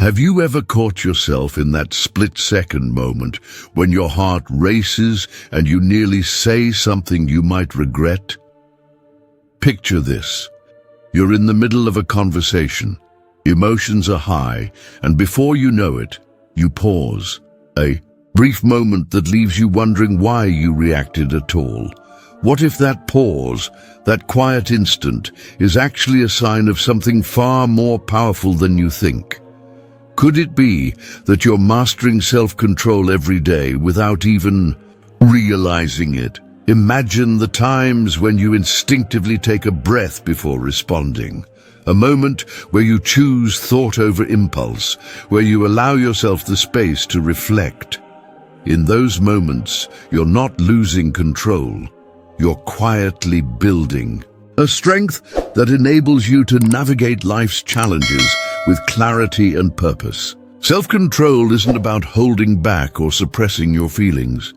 Have you ever caught yourself in that split-second moment when your heart races and you nearly say something you might regret? Picture this. You're in the middle of a conversation. Emotions are high, and before you know it, you pause. A brief moment that leaves you wondering why you reacted at all. What if that pause, that quiet instant, is actually a sign of something far more powerful than you think? Could it be that you're mastering self-control every day without even realizing it? Imagine the times when you instinctively take a breath before responding. A moment where you choose thought over impulse, where you allow yourself the space to reflect. In those moments, you're not losing control. You're quietly building a strength that enables you to navigate life's challenges with clarity and purpose. Self-control isn't about holding back or suppressing your feelings.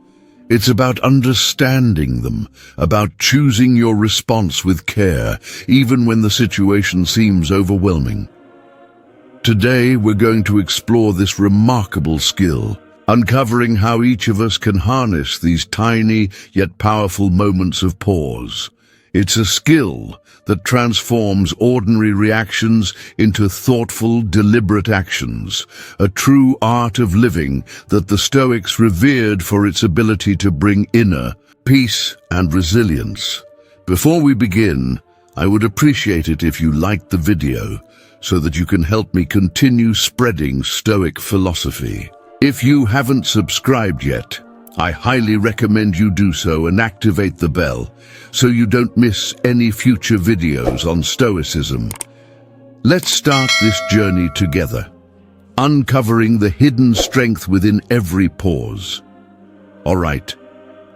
It's about understanding them, about choosing your response with care, even when the situation seems overwhelming. Today, we're going to explore this remarkable skill, uncovering how each of us can harness these tiny yet powerful moments of pause. It's a skill that transforms ordinary reactions into thoughtful, deliberate actions, a true art of living that the Stoics revered for its ability to bring inner peace and resilience. Before we begin, I would appreciate it if you liked the video so that you can help me continue spreading Stoic philosophy. If you haven't subscribed yet, I highly recommend you do so and activate the bell so you don't miss any future videos on Stoicism. Let's start this journey together, uncovering the hidden strength within every pause. All right,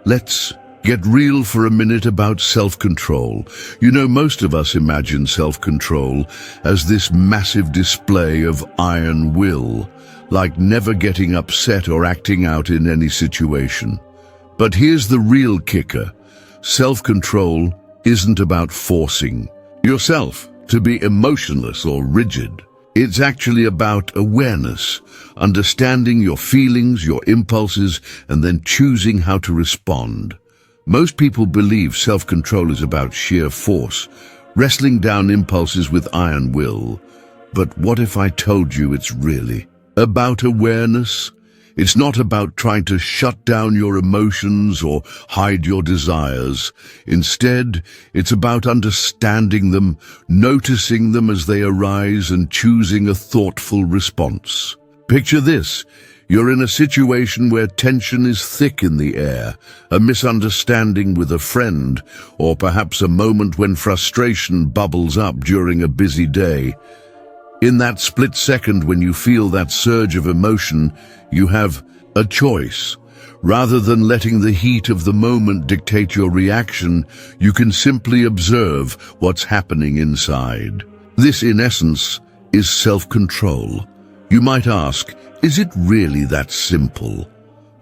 let's get real for a minute about self-control. You know, most of us imagine self-control as this massive display of iron will, like never getting upset or acting out in any situation. But here's the real kicker. Self-control isn't about forcing yourself to be emotionless or rigid. It's actually about awareness, understanding your feelings, your impulses, and then choosing how to respond. Most people believe self-control is about sheer force, wrestling down impulses with iron will. But what if I told you it's really about awareness? It's not about trying to shut down your emotions or hide your desires. Instead, it's about understanding them, noticing them as they arise, and choosing a thoughtful response. Picture this. You're in a situation where tension is thick in the air, a misunderstanding with a friend, or perhaps a moment when frustration bubbles up during a busy day. In that split second when you feel that surge of emotion, you have a choice. Rather than letting the heat of the moment dictate your reaction, you can simply observe what's happening inside. This, in essence, is self-control. You might ask, is it really that simple?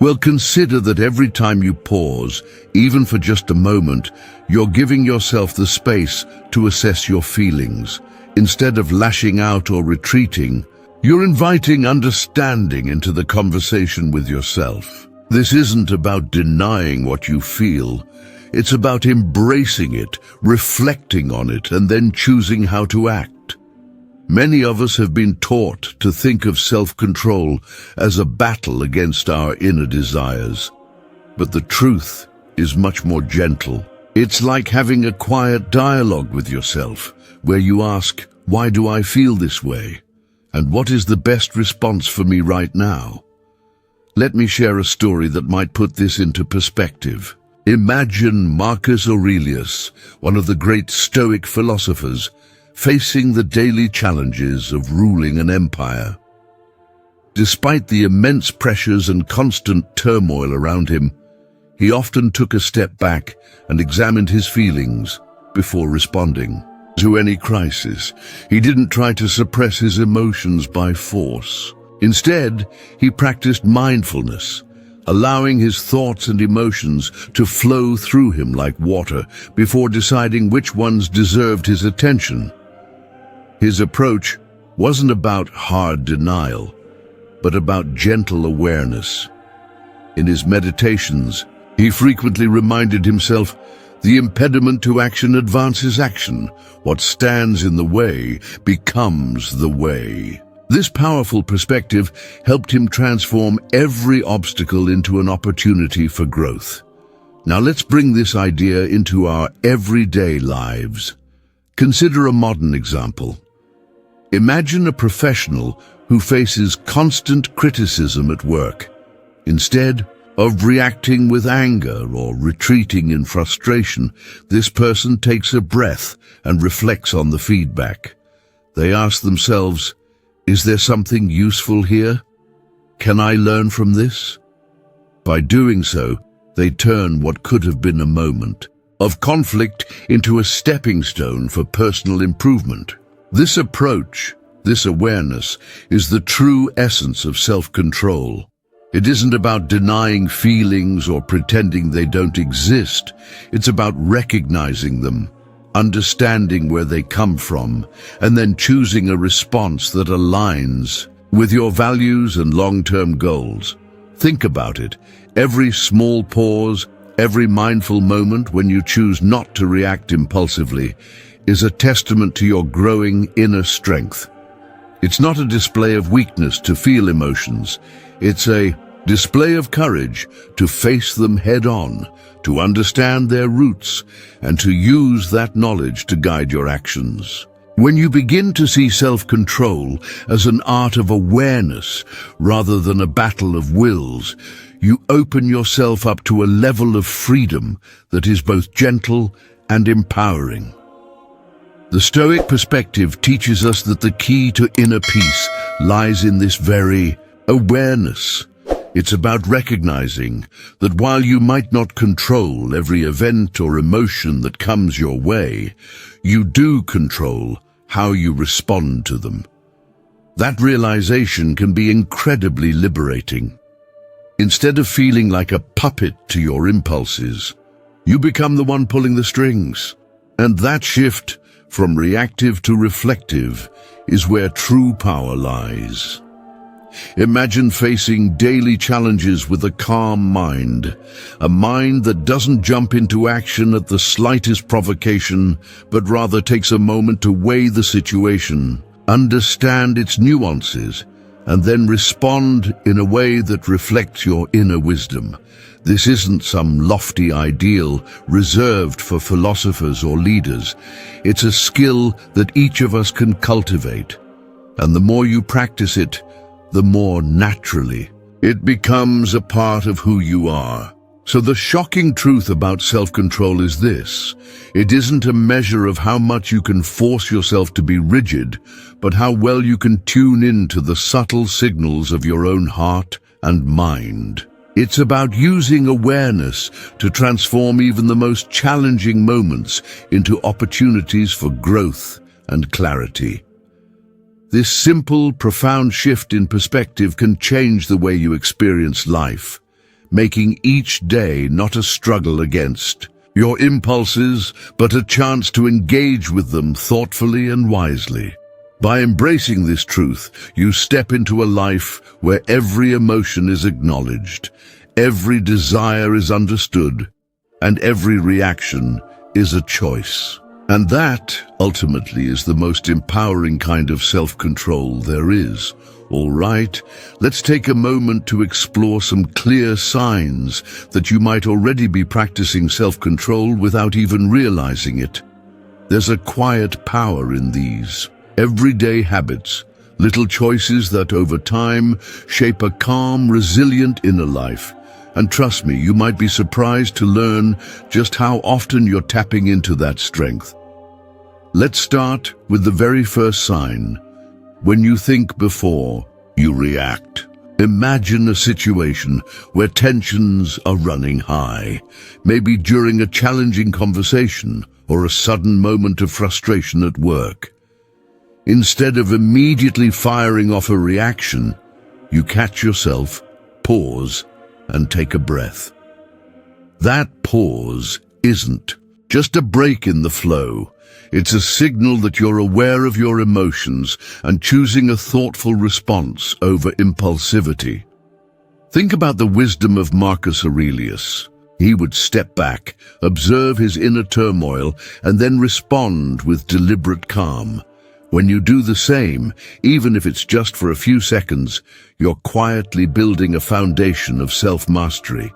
Well, consider that every time you pause, even for just a moment, you're giving yourself the space to assess your feelings. Instead of lashing out or retreating, you're inviting understanding into the conversation with yourself. This isn't about denying what you feel. It's about embracing it, reflecting on it, and then choosing how to act. Many of us have been taught to think of self-control as a battle against our inner desires. But the truth is much more gentle. It's like having a quiet dialogue with yourself, where you ask, why do I feel this way? And what is the best response for me right now? Let me share a story that might put this into perspective. Imagine Marcus Aurelius, one of the great Stoic philosophers, facing the daily challenges of ruling an empire. Despite the immense pressures and constant turmoil around him, he often took a step back and examined his feelings before responding to any crisis. He didn't try to suppress his emotions by force. Instead, he practiced mindfulness, allowing his thoughts and emotions to flow through him like water before deciding which ones deserved his attention. His approach wasn't about hard denial, but about gentle awareness. In his meditations, he frequently reminded himself, the impediment to action advances action. What stands in the way becomes the way. This powerful perspective helped him transform every obstacle into an opportunity for growth. Now let's bring this idea into our everyday lives. Consider a modern example. Imagine a professional who faces constant criticism at work. Instead of reacting with anger or retreating in frustration, this person takes a breath and reflects on the feedback. They ask themselves, is there something useful here? Can I learn from this? By doing so, they turn what could have been a moment of conflict into a stepping stone for personal improvement. This approach, this awareness, is the true essence of self-control. It isn't about denying feelings or pretending they don't exist. It's about recognizing them, understanding where they come from, and then choosing a response that aligns with your values and long-term goals. Think about it. Every small pause, every mindful moment when you choose not to react impulsively is a testament to your growing inner strength. It's not a display of weakness to feel emotions. It's a display of courage to face them head-on, to understand their roots, and to use that knowledge to guide your actions. When you begin to see self-control as an art of awareness rather than a battle of wills, you open yourself up to a level of freedom that is both gentle and empowering. The Stoic perspective teaches us that the key to inner peace lies in this very awareness. It's about recognizing that while you might not control every event or emotion that comes your way, you do control how you respond to them. That realization can be incredibly liberating. Instead of feeling like a puppet to your impulses, you become the one pulling the strings. And that shift from reactive to reflective is where true power lies. Imagine facing daily challenges with a calm mind, a mind that doesn't jump into action at the slightest provocation, but rather takes a moment to weigh the situation, understand its nuances, and then respond in a way that reflects your inner wisdom. This isn't some lofty ideal reserved for philosophers or leaders. It's a skill that each of us can cultivate. And the more you practice it, the more naturally it becomes a part of who you are. So the shocking truth about self-control is this: it isn't a measure of how much you can force yourself to be rigid, but how well you can tune in to the subtle signals of your own heart and mind. It's about using awareness to transform even the most challenging moments into opportunities for growth and clarity. This simple, profound shift in perspective can change the way you experience life, making each day not a struggle against your impulses, but a chance to engage with them thoughtfully and wisely. By embracing this truth, you step into a life where every emotion is acknowledged, every desire is understood, and every reaction is a choice. And that, ultimately, is the most empowering kind of self-control there is. All right, let's take a moment to explore some clear signs that you might already be practicing self-control without even realizing it. There's a quiet power in these everyday habits, little choices that over time shape a calm, resilient inner life. And trust me, you might be surprised to learn just how often you're tapping into that strength. Let's start with the very first sign. When you think before you react. Imagine a situation where tensions are running high, maybe during a challenging conversation or a sudden moment of frustration at work. Instead of immediately firing off a reaction, you catch yourself, pause, and take a breath. That pause isn't just a break in the flow. It's a signal that you're aware of your emotions and choosing a thoughtful response over impulsivity. Think about the wisdom of Marcus Aurelius. He would step back, observe his inner turmoil, and then respond with deliberate calm. When you do the same, even if it's just for a few seconds, you're quietly building a foundation of self-mastery.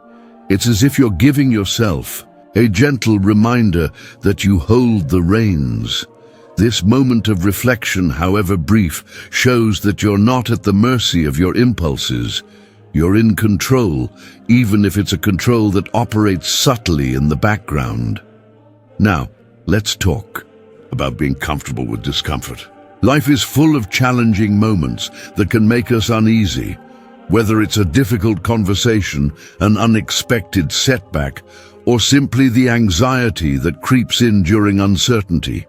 It's as if you're giving yourself a gentle reminder that you hold the reins. This moment of reflection, however brief, shows that you're not at the mercy of your impulses. You're in control, even if it's a control that operates subtly in the background. Now, let's talk about being comfortable with discomfort. Life is full of challenging moments that can make us uneasy, whether it's a difficult conversation, an unexpected setback, or simply the anxiety that creeps in during uncertainty.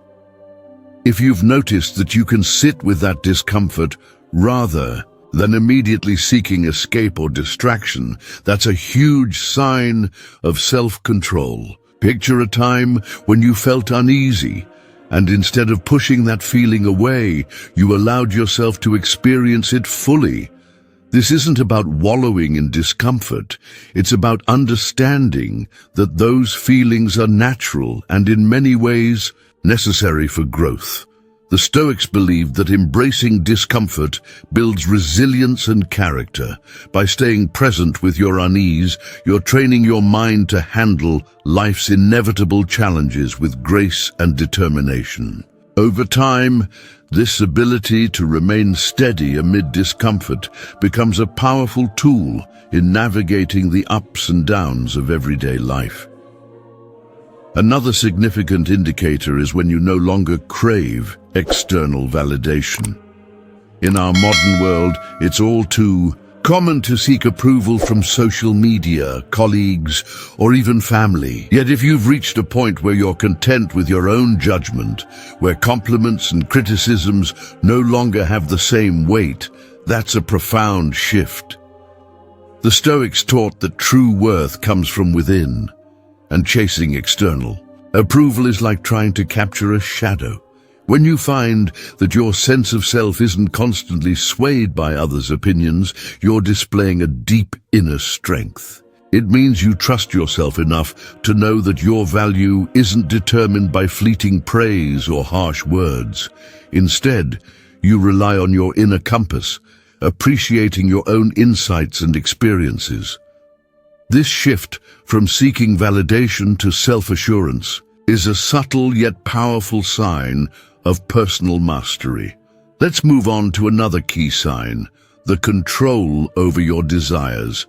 If you've noticed that you can sit with that discomfort rather than immediately seeking escape or distraction, that's a huge sign of self-control. Picture a time when you felt uneasy, and instead of pushing that feeling away, you allowed yourself to experience it fully. This isn't about wallowing in discomfort. It's about understanding that those feelings are natural and in many ways necessary for growth. The Stoics believed that embracing discomfort builds resilience and character. By staying present with your unease, you're training your mind to handle life's inevitable challenges with grace and determination. Over time, this ability to remain steady amid discomfort becomes a powerful tool in navigating the ups and downs of everyday life. Another significant indicator is when you no longer crave external validation. In our modern world, it's all too common to seek approval from social media, colleagues, or even family. Yet if you've reached a point where you're content with your own judgment, where compliments and criticisms no longer have the same weight, that's a profound shift. The Stoics taught that true worth comes from within, and chasing external approval is like trying to capture a shadow. When you find that your sense of self isn't constantly swayed by others' opinions, you're displaying a deep inner strength. It means you trust yourself enough to know that your value isn't determined by fleeting praise or harsh words. Instead, you rely on your inner compass, appreciating your own insights and experiences. This shift from seeking validation to self-assurance is a subtle yet powerful sign of personal mastery. Let's move on to another key sign, the control over your desires.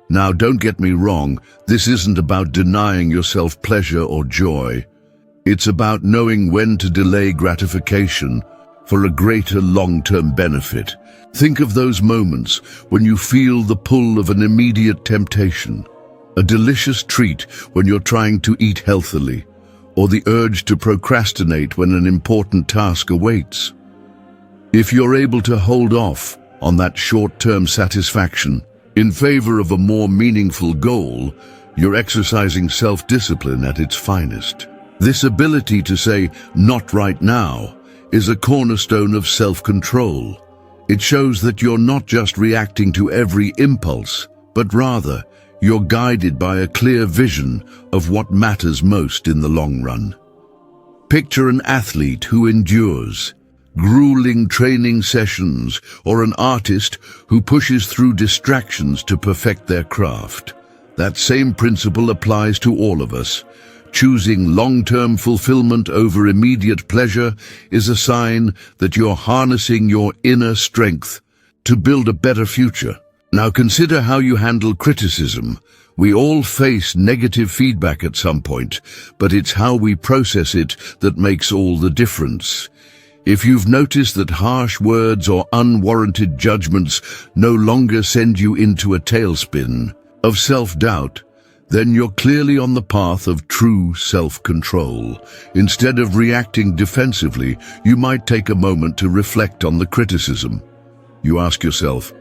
Now, don't get me wrong, this isn't about denying yourself pleasure or joy. It's about knowing when to delay gratification for a greater long-term benefit. Think of those moments when you feel the pull of an immediate temptation, a delicious treat when you're trying to eat healthily, or the urge to procrastinate when an important task awaits. If you're able to hold off on that short-term satisfaction in favor of a more meaningful goal, you're exercising self-discipline at its finest. This ability to say, "not right now," is a cornerstone of self-control. It shows that you're not just reacting to every impulse, but rather, you're guided by a clear vision of what matters most in the long run. Picture an athlete who endures grueling training sessions, or an artist who pushes through distractions to perfect their craft. That same principle applies to all of us. Choosing long-term fulfillment over immediate pleasure is a sign that you're harnessing your inner strength to build a better future. Now consider how you handle criticism. We all face negative feedback at some point, but it's how we process it that makes all the difference. If you've noticed that harsh words or unwarranted judgments no longer send you into a tailspin of self-doubt, then you're clearly on the path of true self-control. Instead of reacting defensively, you might take a moment to reflect on the criticism. You ask yourself,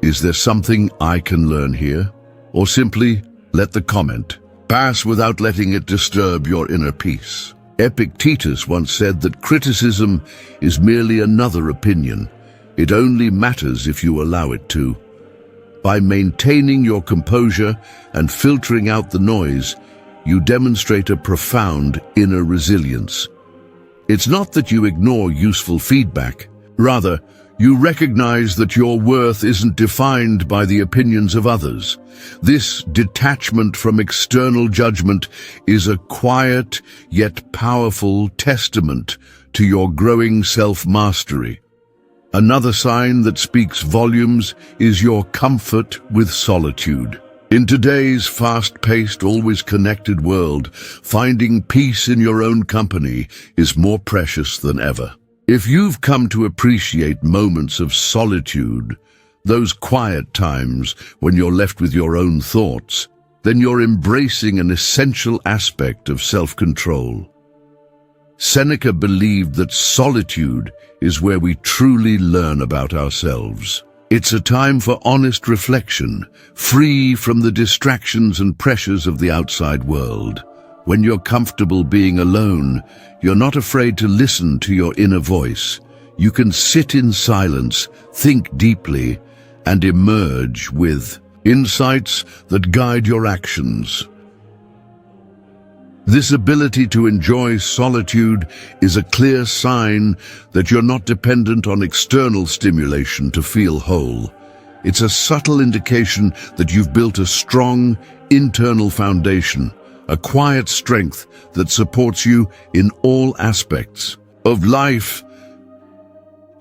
is there something I can learn here? Or simply let the comment pass without letting it disturb your inner peace. Epictetus once said that criticism is merely another opinion. It only matters if you allow it to. By maintaining your composure and filtering out the noise, you demonstrate a profound inner resilience. It's not that you ignore useful feedback. Rather, you recognize that your worth isn't defined by the opinions of others. This detachment from external judgment is a quiet yet powerful testament to your growing self-mastery. Another sign that speaks volumes is your comfort with solitude. In today's fast-paced, always connected world, finding peace in your own company is more precious than ever. If you've come to appreciate moments of solitude, those quiet times when you're left with your own thoughts, then you're embracing an essential aspect of self-control. Seneca believed that solitude is where we truly learn about ourselves. It's a time for honest reflection, free from the distractions and pressures of the outside world. When you're comfortable being alone, you're not afraid to listen to your inner voice. You can sit in silence, think deeply, and emerge with insights that guide your actions. This ability to enjoy solitude is a clear sign that you're not dependent on external stimulation to feel whole. It's a subtle indication that you've built a strong internal foundation, a quiet strength that supports you in all aspects of life.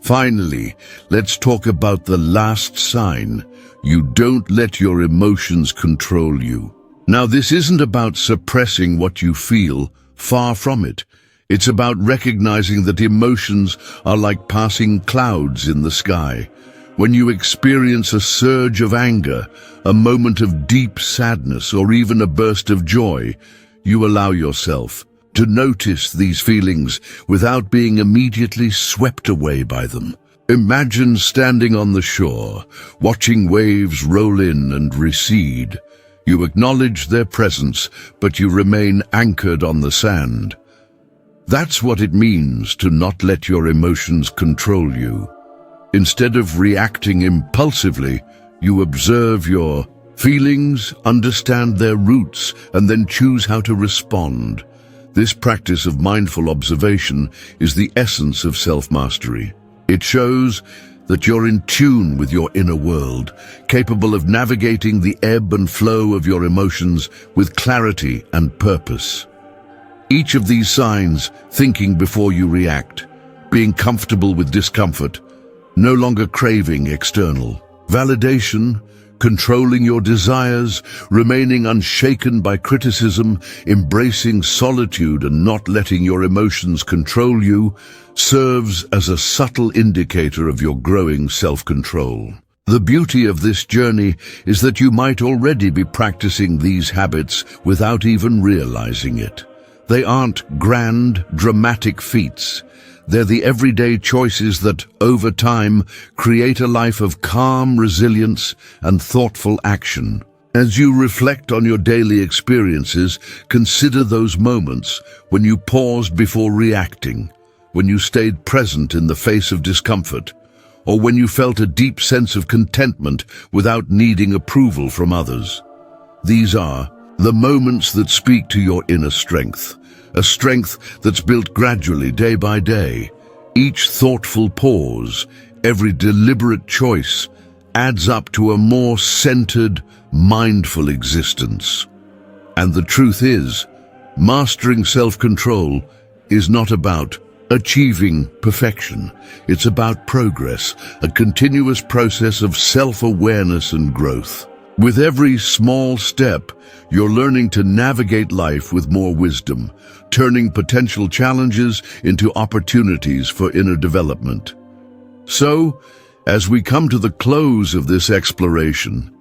Finally, let's talk about the last sign. You don't let your emotions control you. Now, this isn't about suppressing what you feel, far from it. It's about recognizing that emotions are like passing clouds in the sky. When you experience a surge of anger, a moment of deep sadness, or even a burst of joy, you allow yourself to notice these feelings without being immediately swept away by them. Imagine standing on the shore, watching waves roll in and recede. You acknowledge their presence, but you remain anchored on the sand. That's what it means to not let your emotions control you. Instead of reacting impulsively, you observe your feelings, understand their roots, and then choose how to respond. This practice of mindful observation is the essence of self-mastery. It shows that you're in tune with your inner world, capable of navigating the ebb and flow of your emotions with clarity and purpose. Each of these signs, thinking before you react, being comfortable with discomfort, no longer craving external validation, controlling your desires, remaining unshaken by criticism, embracing solitude and not letting your emotions control you, serves as a subtle indicator of your growing self-control. The beauty of this journey is that you might already be practicing these habits without even realizing it. They aren't grand, dramatic feats. They're the everyday choices that, over time, create a life of calm resilience and thoughtful action. As you reflect on your daily experiences, consider those moments when you paused before reacting, when you stayed present in the face of discomfort, or when you felt a deep sense of contentment without needing approval from others. These are the moments that speak to your inner strength, a strength that's built gradually day by day. Each thoughtful pause, every deliberate choice, adds up to a more centered, mindful existence. And the truth is, mastering self-control is not about achieving perfection. It's about progress, a continuous process of self-awareness and growth. With every small step, you're learning to navigate life with more wisdom, turning potential challenges into opportunities for inner development. So, as we come to the close of this exploration,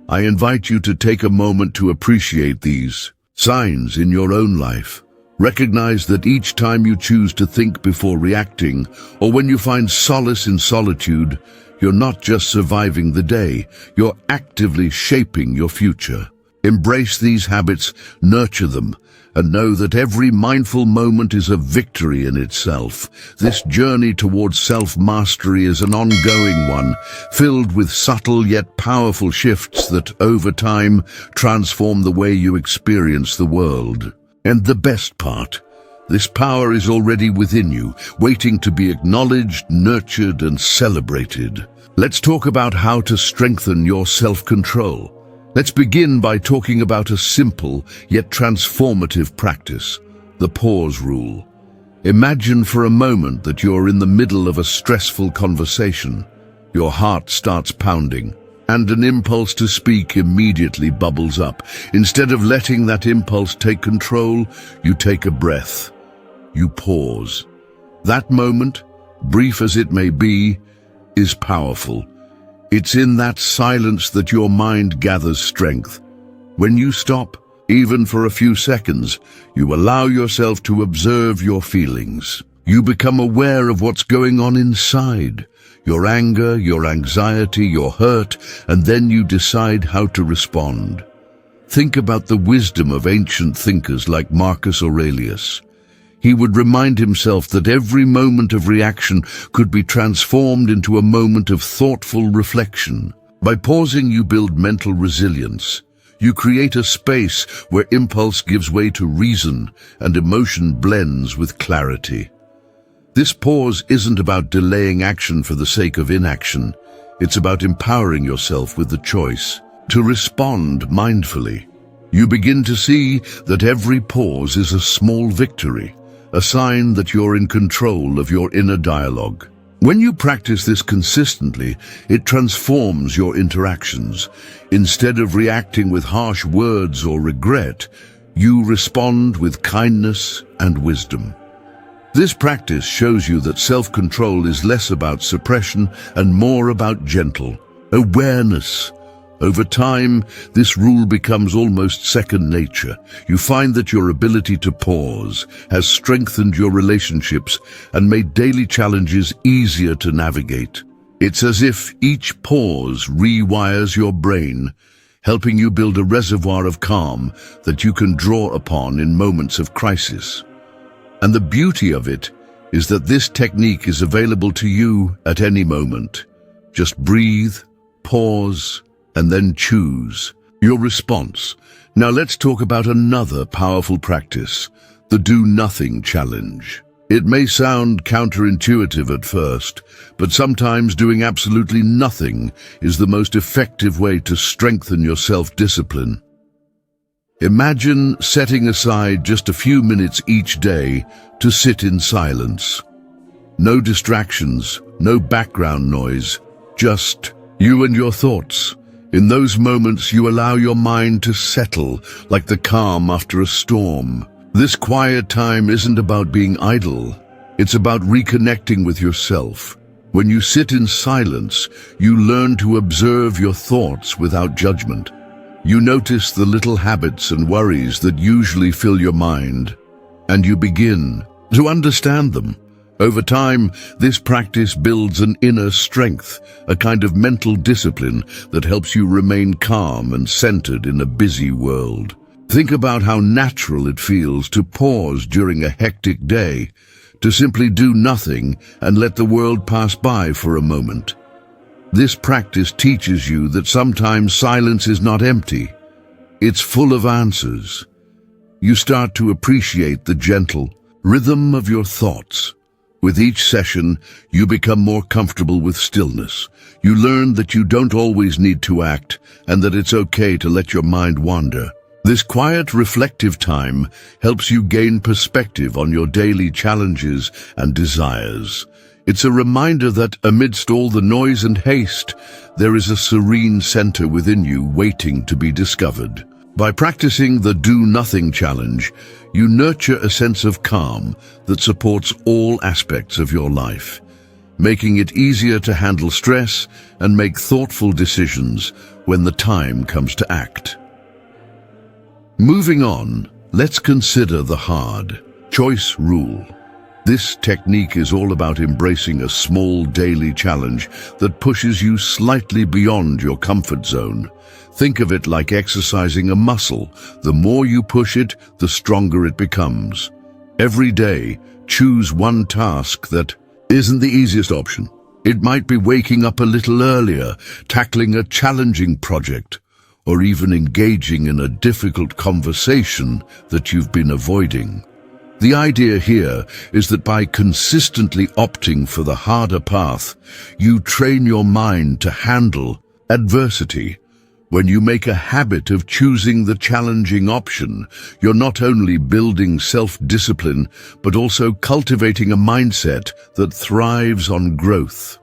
I invite you to take a moment to appreciate these signs in your own life. Recognize that each time you choose to think before reacting, or when you find solace in solitude, you're not just surviving the day, you're actively shaping your future. Embrace these habits, nurture them, and know that every mindful moment is a victory in itself. This journey towards self-mastery is an ongoing one, filled with subtle yet powerful shifts that, over time, transform the way you experience the world. And the best part, this power is already within you, waiting to be acknowledged, nurtured, and celebrated. Let's talk about how to strengthen your self-control. Let's begin by talking about a simple yet transformative practice, the pause rule. Imagine for a moment that you're in the middle of a stressful conversation. Your heart starts pounding, and an impulse to speak immediately bubbles up. Instead of letting that impulse take control, you take a breath. You pause. That moment, brief as it may be, is powerful. It's in that silence that your mind gathers strength. When you stop, even for a few seconds, you allow yourself to observe your feelings. You become aware of what's going on inside, your anger, your anxiety, your hurt, and then you decide how to respond. Think about the wisdom of ancient thinkers like Marcus Aurelius. He would remind himself that every moment of reaction could be transformed into a moment of thoughtful reflection. By pausing, you build mental resilience. You create a space where impulse gives way to reason and emotion blends with clarity. This pause isn't about delaying action for the sake of inaction. It's about empowering yourself with the choice to respond mindfully. You begin to see that every pause is a small victory, a sign that you're in control of your inner dialogue. When you practice this consistently, it transforms your interactions. Instead of reacting with harsh words or regret, you respond with kindness and wisdom. This practice shows you that self-control is less about suppression and more about gentle awareness. Over time, this rule becomes almost second nature. You find that your ability to pause has strengthened your relationships and made daily challenges easier to navigate. It's as if each pause rewires your brain, helping you build a reservoir of calm that you can draw upon in moments of crisis. And the beauty of it is that this technique is available to you at any moment. Just breathe, pause, and then choose your response. Now let's talk about another powerful practice, the do-nothing challenge. It may sound counterintuitive at first, but sometimes doing absolutely nothing is the most effective way to strengthen your self-discipline. Imagine setting aside just a few minutes each day to sit in silence. No distractions, no background noise, just you and your thoughts. In those moments, you allow your mind to settle like the calm after a storm. This quiet time isn't about being idle. It's about reconnecting with yourself. When you sit in silence, you learn to observe your thoughts without judgment. You notice the little habits and worries that usually fill your mind, and you begin to understand them. Over time, this practice builds an inner strength, a kind of mental discipline that helps you remain calm and centered in a busy world. Think about how natural it feels to pause during a hectic day, to simply do nothing and let the world pass by for a moment. This practice teaches you that sometimes silence is not empty. It's full of answers. You start to appreciate the gentle rhythm of your thoughts. With each session, you become more comfortable with stillness. You learn that you don't always need to act and that it's okay to let your mind wander. This quiet, reflective time helps you gain perspective on your daily challenges and desires. It's a reminder that amidst all the noise and haste, there is a serene center within you waiting to be discovered. By practicing the do-nothing challenge, you nurture a sense of calm that supports all aspects of your life, making it easier to handle stress and make thoughtful decisions when the time comes to act. Moving on, let's consider the hard choice rule. This technique is all about embracing a small daily challenge that pushes you slightly beyond your comfort zone. Think of it like exercising a muscle. The more you push it, the stronger it becomes. Every day, choose one task that isn't the easiest option. It might be waking up a little earlier, tackling a challenging project, or even engaging in a difficult conversation that you've been avoiding. The idea here is that by consistently opting for the harder path, you train your mind to handle adversity. When you make a habit of choosing the challenging option, you're not only building self-discipline, but also cultivating a mindset that thrives on growth.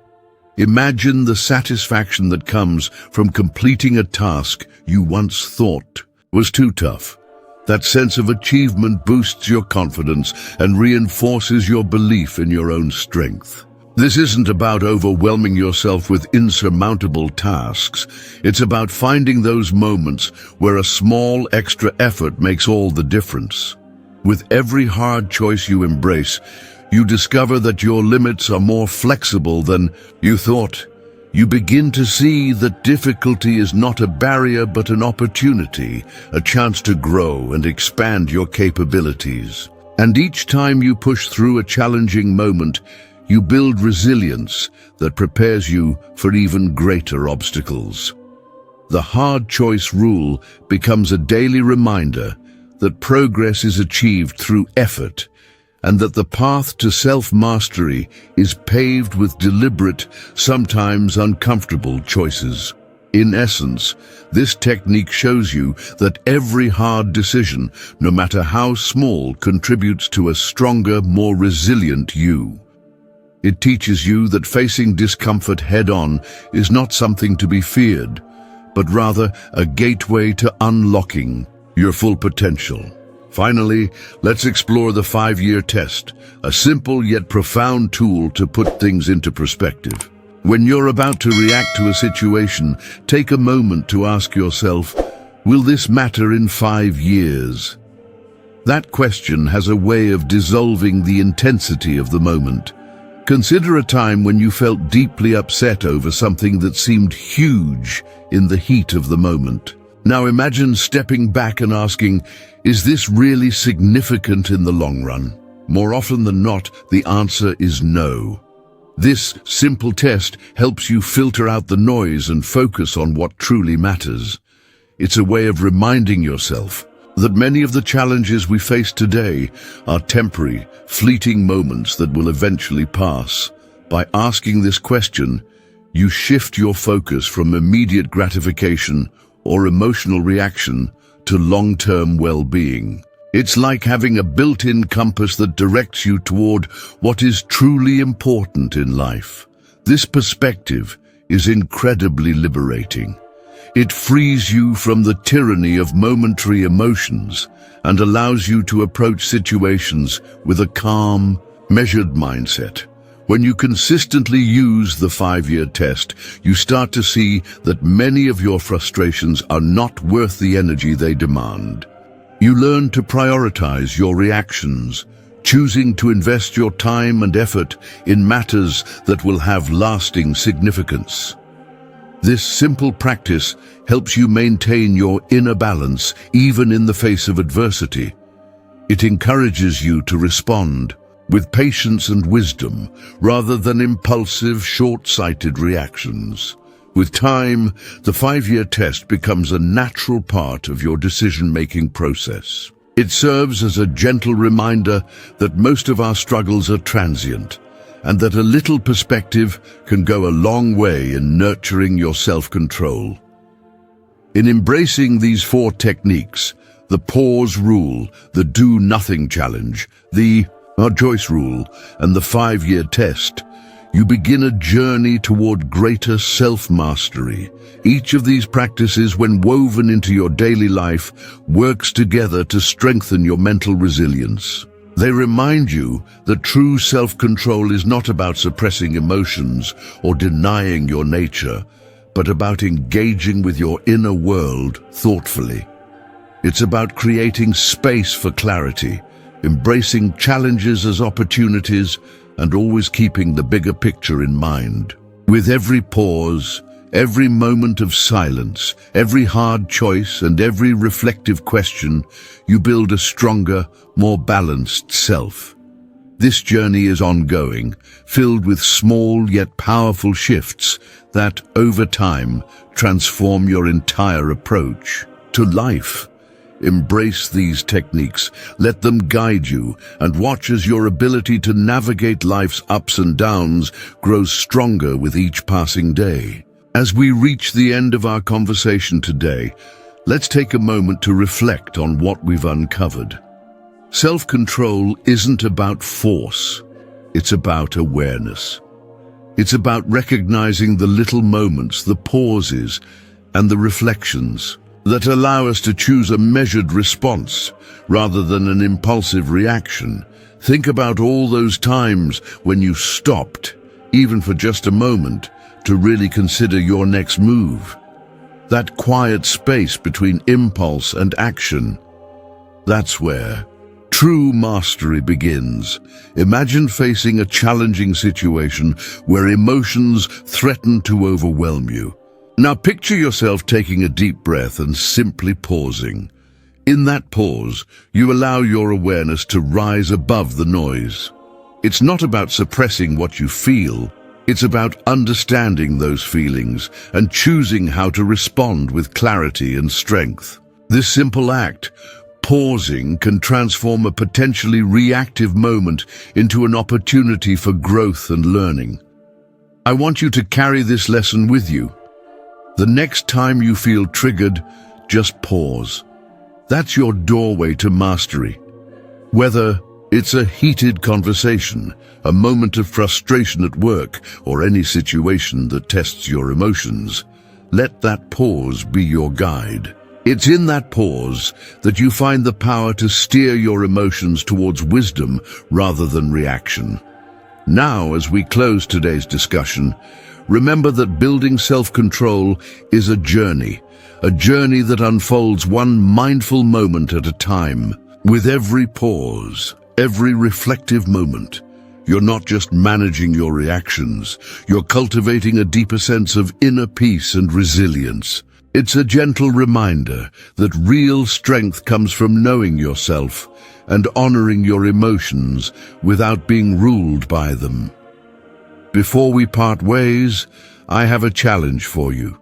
Imagine the satisfaction that comes from completing a task you once thought was too tough. That sense of achievement boosts your confidence and reinforces your belief in your own strength. This isn't about overwhelming yourself with insurmountable tasks. It's about finding those moments where a small extra effort makes all the difference. With every hard choice you embrace, you discover that your limits are more flexible than you thought. You begin to see that difficulty is not a barrier but an opportunity, a chance to grow and expand your capabilities. And each time you push through a challenging moment, you build resilience that prepares you for even greater obstacles. The hard choice rule becomes a daily reminder that progress is achieved through effort, and that the path to self-mastery is paved with deliberate, sometimes uncomfortable choices. In essence, this technique shows you that every hard decision, no matter how small, contributes to a stronger, more resilient you. It teaches you that facing discomfort head-on is not something to be feared, but rather a gateway to unlocking your full potential. Finally, let's explore the 5-year test, a simple yet profound tool to put things into perspective. When you're about to react to a situation, take a moment to ask yourself, will this matter in 5 years? That question has a way of dissolving the intensity of the moment. Consider a time when you felt deeply upset over something that seemed huge in the heat of the moment. Now imagine stepping back and asking, is this really significant in the long run? More often than not, the answer is no. This simple test helps you filter out the noise and focus on what truly matters. It's a way of reminding yourself that many of the challenges we face today are temporary, fleeting moments that will eventually pass. By asking this question, you shift your focus from immediate gratification or emotional reaction to long-term well-being. It's like having a built-in compass that directs you toward what is truly important in life. This perspective is incredibly liberating. It frees you from the tyranny of momentary emotions and allows you to approach situations with a calm, measured mindset. When you consistently use the 5-year test, you start to see that many of your frustrations are not worth the energy they demand. You learn to prioritize your reactions, choosing to invest your time and effort in matters that will have lasting significance. This simple practice helps you maintain your inner balance even in the face of adversity. It encourages you to respond with patience and wisdom rather than impulsive, short-sighted reactions. With time, the 5-year test becomes a natural part of your decision-making process. It serves as a gentle reminder that most of our struggles are transient, and that a little perspective can go a long way in nurturing your self-control. In embracing these 4 techniques, the pause rule, the do-nothing challenge, the choice rule, and the 5-year test, you begin a journey toward greater self-mastery. Each of these practices, when woven into your daily life, works together to strengthen your mental resilience. They remind you that true self-control is not about suppressing emotions or denying your nature, but about engaging with your inner world thoughtfully. It's about creating space for clarity, embracing challenges as opportunities and always keeping the bigger picture in mind. With every pause, every moment of silence, every hard choice, and every reflective question, you build a stronger, more balanced self. This journey is ongoing, filled with small yet powerful shifts that, over time, transform your entire approach to life. Embrace these techniques, let them guide you, and watch as your ability to navigate life's ups and downs grows stronger with each passing day. As we reach the end of our conversation today, let's take a moment to reflect on what we've uncovered. Self-control isn't about force, it's about awareness. It's about recognizing the little moments, the pauses, and the reflections that allow us to choose a measured response rather than an impulsive reaction. Think about all those times when you stopped, even for just a moment, to really consider your next move. That quiet space between impulse and action. That's where true mastery begins. Imagine facing a challenging situation where emotions threaten to overwhelm you. Now picture yourself taking a deep breath and simply pausing. In that pause, you allow your awareness to rise above the noise. It's not about suppressing what you feel, it's about understanding those feelings and choosing how to respond with clarity and strength. This simple act, pausing, can transform a potentially reactive moment into an opportunity for growth and learning. I want you to carry this lesson with you. The next time you feel triggered, just pause. That's your doorway to mastery. Whether it's a heated conversation, a moment of frustration at work, or any situation that tests your emotions, let that pause be your guide. It's in that pause that you find the power to steer your emotions towards wisdom rather than reaction. Now, as we close today's discussion, remember that building self-control is a journey that unfolds one mindful moment at a time. With every pause, every reflective moment, you're not just managing your reactions, you're cultivating a deeper sense of inner peace and resilience. It's a gentle reminder that real strength comes from knowing yourself and honoring your emotions without being ruled by them. Before we part ways, I have a challenge for you.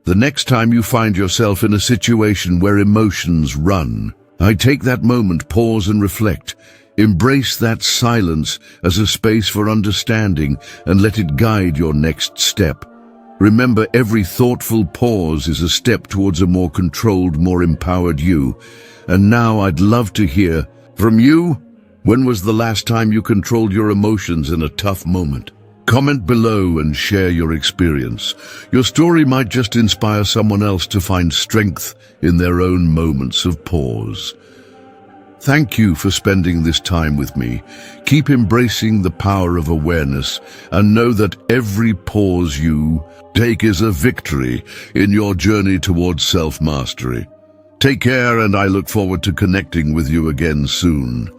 The next time you find yourself in a situation where emotions run, take that moment, pause and reflect. Embrace that silence as a space for understanding and let it guide your next step. Remember, every thoughtful pause is a step towards a more controlled, more empowered you. And now I'd love to hear from you. When was the last time you controlled your emotions in a tough moment? Comment below and share your experience. Your story might just inspire someone else to find strength in their own moments of pause. Thank you for spending this time with me. Keep embracing the power of awareness and know that every pause you take is a victory in your journey towards self-mastery. Take care, and I look forward to connecting with you again soon.